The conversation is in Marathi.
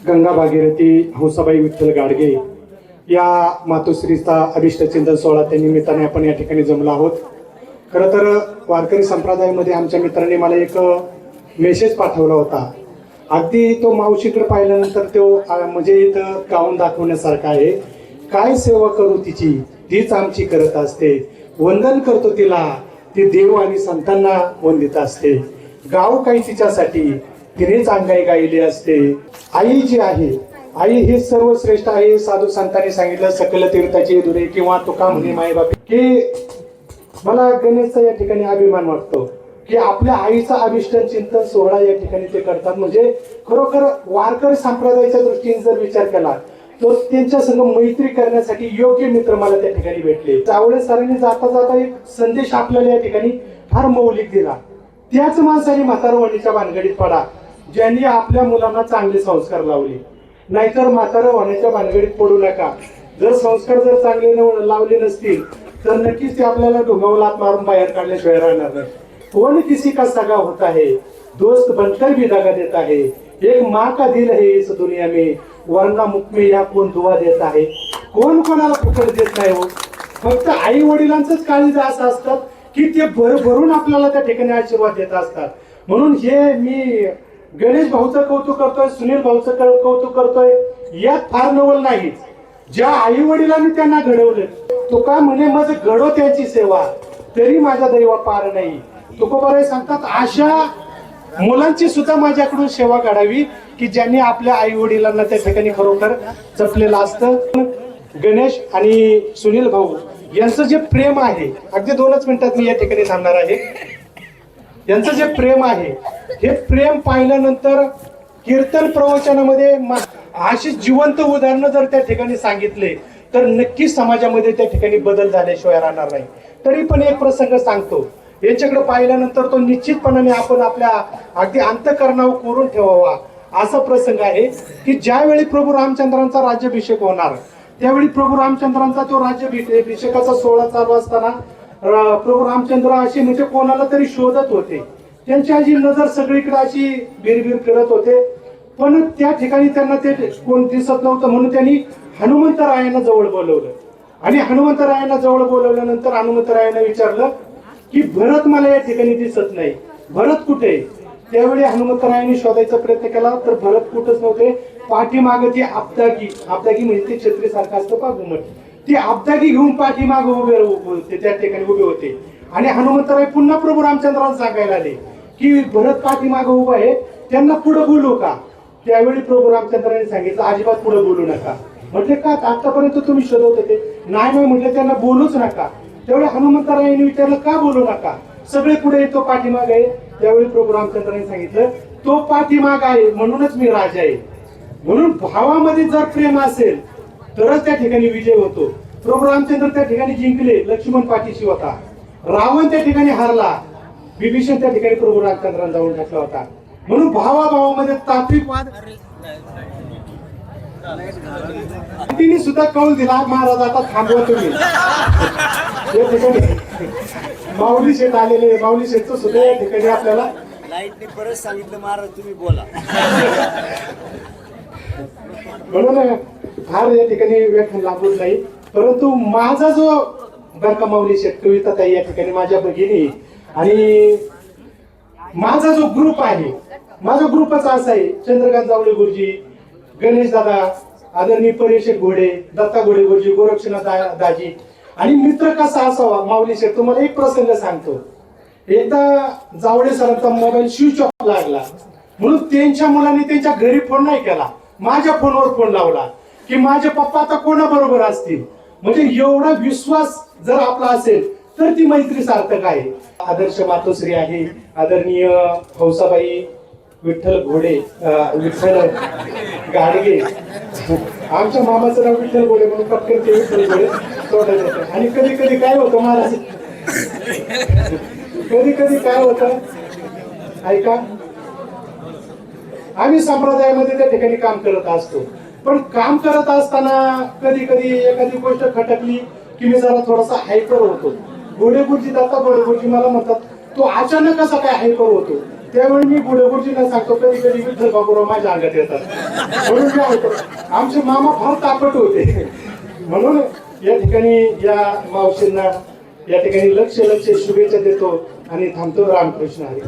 गंगा भागीरथी हंसाबाई विठ्ठल गाडगे या मातोश्रीचा अभिष्ट चिंतन सोहळा त्या निमित्ताने आपण या ठिकाणी जमलो आहोत. खरं तर वारकरी संप्रदायामध्ये आमच्या मित्रांनी मला एक मेसेज पाठवला होता. अगदी तो मावशीकडे पाहिल्यानंतर तो म्हणजे इथं गाऊन दाखवण्यासारखा आहे. काय सेवा करू तिची, तीच आमची करत असते. वंदन करतो तिला, ती देव आणि संतांना वंदित असते. गाव काही तिच्यासाठी, तिनेच अंगाई गायली असते. आई जी आहे, आई हे सर्वश्रेष्ठ आहे. साधू संतांनी सांगितलं सकल तीर्थाची दुरे किंवा तुका म्हणे मायबाप. की मला गणेशचा या ठिकाणी अभिमान वाटतो की आपल्या आईचा अभिष्ट चिंतन सोहळा या ठिकाणी ते करतात. म्हणजे खरोखर वारकरी संप्रदायाच्या दृष्टीने जर विचार केला तर त्यांच्या संग मैत्री करण्यासाठी योग्य मित्र मला त्या ठिकाणी भेटले. त्यावेळेस सरांनी जाता जाता एक संदेश आपल्याला या ठिकाणी फार मौलिक दिला. त्याच माणसाने म्हातारवणीच्या भानगडीत पडा ज्यांनी आपल्या मुलांना चांगले संस्कार लावले. नाहीतर म्हातारं होण्याच्या भानगडीत पडू नका. जर संस्कार जर चांगले लावले नसतील तर नक्कीच ते आपल्याला ढोंगावलात मारून बाहेर काढल्याशिवाय राहणार नाही. कौन किसी का सगा होता है, दोस्त बनकर भी दगा देता है. एक माँ का दिल है इस दुनिया में, वरना मुख में या कौन दुआ देता है. कोण कोणाला फुकट देत नाही हो. फक्त आई वडिलांचंच काळजी असं असतात की ते भरभरून आपल्याला त्या ठिकाणी आशीर्वाद देत असतात. म्हणून हे मी गणेश भाऊचं कौतुक करतोय, सुनील भाऊचं कौतुक करतोय. यात फार नवल नाही. ज्या आई वडिलांनी त्यांना घडवलं, तुका म्हणे मज घडो त्यांची सेवा, तरी माझा दैवा पार नाही. तुकोबाराय सांगतात अशा मुलांची सुद्धा माझ्याकडून सेवा काढावी की ज्यांनी आपल्या आई वडिलांना त्या ठिकाणी खरोखर जपलेलं असतं. गणेश आणि सुनील भाऊ यांचं जे प्रेम आहे, अगदी 2च मिनिटात मी या ठिकाणी थांबणार आहे. यांचं जे प्रेम आहे हे प्रेम पाहिल्यानंतर कीर्तन प्रवचनामध्ये अशी जिवंत उदाहरणं जर त्या ठिकाणी सांगितले तर नक्कीच समाजामध्ये त्या ठिकाणी बदल झाल्याशिवाय राहणार नाही. तरी पण एक प्रसंग सांगतो. यांच्याकडे पाहिल्यानंतर तो निश्चितपणाने आपण आपल्या अगदी अंतःकरणावर कोरून ठेवावा असा प्रसंग आहे की ज्यावेळी प्रभू रामचंद्रांचा राज्याभिषेक होणार त्यावेळी प्रभू रामचंद्रांचा तो राज्याभिषेकाचा सोहळा चालू असताना प्रभू रामचंद्र अशी म्हणजे कोणाला तरी शोधत होते. त्यांची अशी नजर सगळीकडे अशी बिरबिर करत होते. पण त्या ठिकाणी त्यांना ते कोण दिसत नव्हतं. म्हणून त्यांनी हनुमंतरायांना जवळ बोलवलं आणि हनुमंतरायांना जवळ बोलवल्यानंतर हनुमंतरायांना विचारलं की भरत मला या ठिकाणी दिसत नाही, भरत कुठे? त्यावेळी हनुमंतरायांनी शोधायचा प्रयत्न केला तर भरत कुठंच नव्हते. पाठीमागे ती आपदागी म्हणजे ते छत्री सारखं असतं पा घुमट, ती आपदागी घेऊन पाठीमागे उभे होते, त्या ठिकाणी उभे होते. आणि हनुमंतराय पुन्हा प्रभू रामचंद्रांना सांगायला आले की भरत पाठीमागे उभा आहे, त्यांना पुढे बोलू का? त्यावेळी प्रभू रामचंद्रांनी सांगितलं अजिबात पुढे बोलू नका. म्हटले का? आतापर्यंत तुम्ही शोधत होते. नाही म्हटलं त्यांना बोलूच नका. त्यावेळी हनुमंतरायांनी विचारलं का बोलू नका? सगळे पुढे येतो पाठीमाग आहे. त्यावेळी प्रभू रामचंद्रांनी सांगितलं तो पाठीमाग आहे म्हणूनच मी राजा आहे. म्हणून भावामध्ये जर प्रेम असेल तरच त्या ठिकाणी विजय होतो. प्रभू रामचंद्र त्या ठिकाणी जिंकले, लक्ष्मण पाठीशी होता. रावण त्या ठिकाणी हारला, विभीषण त्या ठिकाणी प्रभू रामचंद्रांना जाऊन टाकला होता. म्हणून भावाभावामध्ये तात्विक वाद तिने सुद्धा कौल दिला महाराज आता थांबवा तुम्ही. या ठिकाणी माऊली शेठ आलेले, माऊली शेठचं सुद्धा या ठिकाणी आपल्याला लाईटने परत सांगितलं महाराज तुम्ही बोला. म्हणून फार या ठिकाणी व्याख्यान लाभत नाही. परंतु माझा जो बर का माऊली शेठ कविता ताई या ठिकाणी माझ्या भगिनी आणि माझा जो ग्रुप आहे, माझा ग्रुपच असा आहे. चंद्रकांत जावळे गुरुजी, गणेश दादा, आदरणीय परेश घोडे, दत्ता घोडे गुरुजी, गोरक्षनाथ दाजी. आणि मित्र कसा असावा माऊली शेठ तुम्हाला एक प्रसंग सांगतो. एकदा जावळे सरांचा मोबाईल स्विच ऑफ लागला म्हणून त्यांच्या मुलांनी त्यांच्या घरी फोन नाही केला, माझ्या फोनवर फोन लावला की माझे पप्पा आता कोणाबरोबर असतील. म्हणजे एवढा विश्वास जर आपला असेल तर ती मैत्री सार्थक आहे. आदर्श मातोश्री आहे आदरणीय हौसाबाई विठ्ठल घोडे, विठ्ठल गाडगे. आमच्या मामाचं नाव विठ्ठल घोडे म्हणून पटकन ते विठ्ठल घोडे तोंडात येतं. आणि कधी कधी काय होतं महाराज, कधी कधी काय होतं ऐका, आम्ही संप्रदायामध्ये त्या ठिकाणी काम करत असतो. पण काम करत असताना कधी कधी एखादी गोष्ट खटकली की मी जरा थोडासा हायपर होतो. घोडे गुरुजी, दत्ता घोडे गुरुजी मला म्हणतात तो अचानक कसा काय हायपर होतो? त्यावेळी मी गुरुजींना सांगतो कधी कधी विठ्ठल बाबूराव माझ्या अंगात येतात म्हणून काय होतं आमचे मामा फार तापट होते म्हणून या ठिकाणी या मावशींना या ठिकाणी लक्ष शुभेच्छा देतो आणि थांबतो. रामकृष्ण हरी.